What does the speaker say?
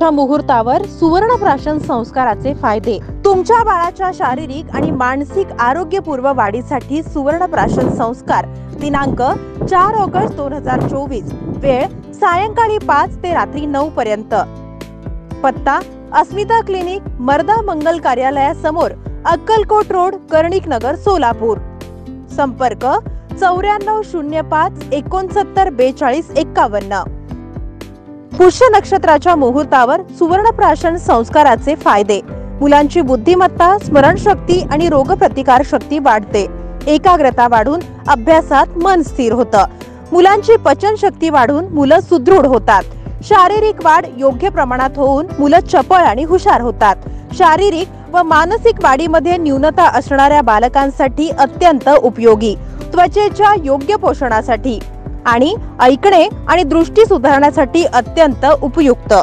मुहूर्तावर सुवर्णप्राशन संस्काराचे फायदे। तुमच्या बाळाच्या शारीरिक आणि मानसिक आरोग्यपूर्व वाढीसाठी सुवर्णप्राशन संस्कार दिनांक 4 ऑगस्ट 2024, वेळ सायंकाळी 5 ते रात्री 9 पर्यंत। पत्ता अस्मिता क्लिनिक, मर्दा मंगल कार्यालयासमोर, अक्कलकोट रोड, कर्णिक नगर, सोलापूर। संपर्क 9405 69 42 51। पुष्य नक्षत्राच्या मुहूर्तावर सुवर्णप्राशन संस्काराचे फायदे। मुलांची बुद्धिमत्ता, स्मरणशक्ती आणि रोगप्रतिकार शक्ती वाढते। एकाग्रता वाढून अभ्यासात मन स्थिर होतं। मुलांची पचनशक्ती वाढून मुलं सुदृढ होतात। शारीरिक वाढ योग्य प्रमाणात होऊन मुलं चपळ आणि हुशार होतात। शारीरिक व मानसिक वाढीमध्ये न्यूनता असणाऱ्या बालकांसाठी अत्यंत उपयोगी। त्वचेच्या योग्य पोषणासाठी आणि ऐकणे आणि दृष्टी सुधारण्यासाठी अत्यंत उपयुक्त।